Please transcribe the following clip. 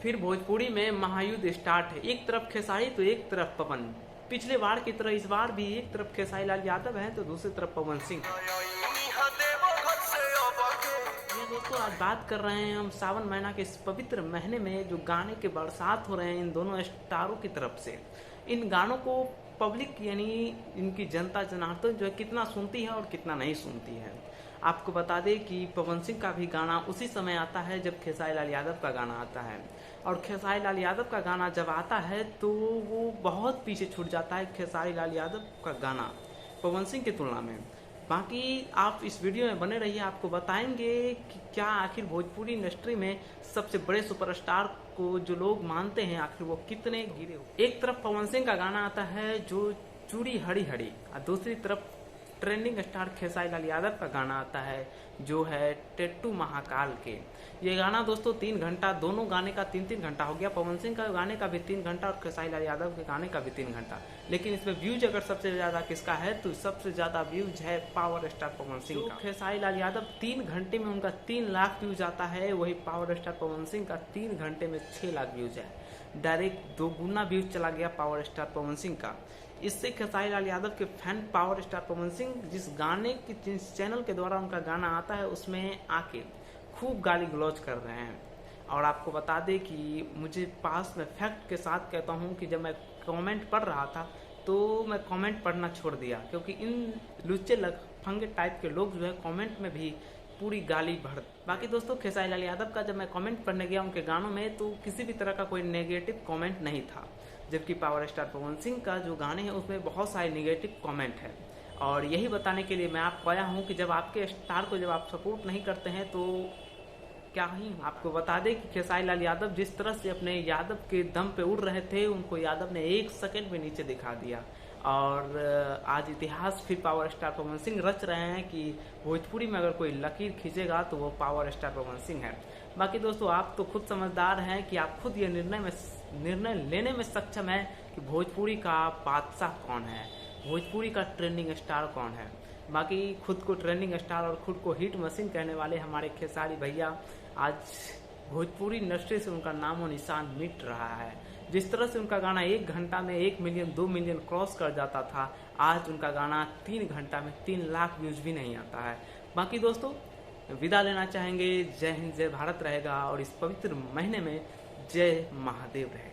फिर भोजपुरी में महायुद्ध स्टार्ट है। एक तरफ खेसारी तो एक तरफ पवन। पिछले बार की तरह इस बार भी एक तरफ खेसारी लाल यादव है तो दूसरी तरफ पवन सिंह। दोस्तों आज बात कर रहे हैं हम सावन महीना के इस पवित्र महीने में जो गाने के बरसात हो रहे हैं इन दोनों स्टारों की तरफ से। इन गानों को पब्लिक यानी इनकी जनता जनार्दन जो है कितना सुनती है और कितना नहीं सुनती है। आपको बता दें कि पवन सिंह का भी गाना उसी समय आता है जब खेसारी लाल यादव का गाना आता है, और खेसारी लाल यादव का गाना जब आता है तो वो बहुत पीछे छूट जाता है खेसारी लाल यादव का गाना पवन सिंह की तुलना में। बाकी आप इस वीडियो में बने रहिए, आपको बताएंगे कि क्या आखिर भोजपुरी इंडस्ट्री में सबसे बड़े सुपरस्टार को जो लोग मानते हैं आखिर वो कितने गिरे हो। एक तरफ पवन सिंह का गाना आता है जो चूड़ी हड़ी हड़ी, और दूसरी तरफ ट्रेंडिंग स्टार खेसारी लाल यादव का गाना आता है जो है टेट्टू महाकाल के। ये गाना दोस्तों 3 घंटा, दोनों गाने का 3-3 घंटा हो गया। पवन सिंह का गाने का भी 3 घंटा और खेसारी लाल यादव के गाने का भी 3 घंटा। लेकिन इसमें व्यूज अगर सबसे ज्यादा किसका है तो सबसे ज्यादा व्यूज है पावर स्टार पवन सिंह का। खेसारी लाल यादव 3 घंटे में उनका 3 लाख व्यूज आता है, वही पावर स्टार पवन सिंह का 3 घंटे में 6 लाख व्यूज है। डायरेक्ट 2 गुना व्यूज चला गया पावर स्टार पवन सिंह का। इससे खेसारी लाल यादव के fan power star Pawan Singh जिस गाने की जिस चैनल के द्वारा उनका गाना आता है उसमें आके खूब गाली गलौज कर रहे हैं। और आपको बता दें कि मुझे पास में फैक्ट के साथ कहता हूं कि जब मैं कमेंट पढ़ रहा था तो मैं कमेंट पढ़ना छोड़ दिया, क्योंकि इन लुच्चे फंगे टाइप के लोग जो है कमेंट में भी पूरी गाली भर। बाकी दोस्तों खेसारी लाल यादव का जब मैं कमेंट पढ़ने गया उनके गानों में तो किसी भी तरह का कोई नेगेटिव कमेंट नहीं था, जबकि पावर स्टार पवन सिंह का जो गाने हैं उसमें बहुत सारे नेगेटिव कमेंट है। और यही बताने के लिए मैं आपको आया हूँ कि जब आपके स्टार को जब आप सपोर्ट नहीं करते हैं तो क्या ही। आपको बता दें कि खेसारी लाल यादव जिस तरह से अपने यादव के दम पे उड़ रहे थे उनको यादव ने 1 सेकंड में नीचे दिखा दिया। और आज इतिहास फिर पावर स्टार पवन सिंह रच रहे हैं कि भोजपुरी में अगर कोई लकीर खींचेगा तो वो पावर स्टार पवन सिंह है। बाकी दोस्तों आप तो खुद समझदार हैं कि आप खुद ये निर्णय लेने में सक्षम है कि भोजपुरी का बादशाह कौन है, भोजपुरी का ट्रेंडिंग स्टार कौन है। बाकी खुद को ट्रेंडिंग स्टार और खुद को हिट मशीन कहने वाले हमारे खेसारी भैया आज भोजपुरी इंडस्ट्री से उनका नामो निशान मिट रहा है। जिस तरह से उनका गाना 1 घंटा में 1 मिलियन 2 मिलियन क्रॉस कर जाता था, आज उनका गाना 3 घंटा में 3 लाख व्यूज भी नहीं आता है। बाकी दोस्तों विदा लेना चाहेंगे। जय हिंद जय भारत रहेगा और इस पवित्र महीने में जय महादेव रहेगा।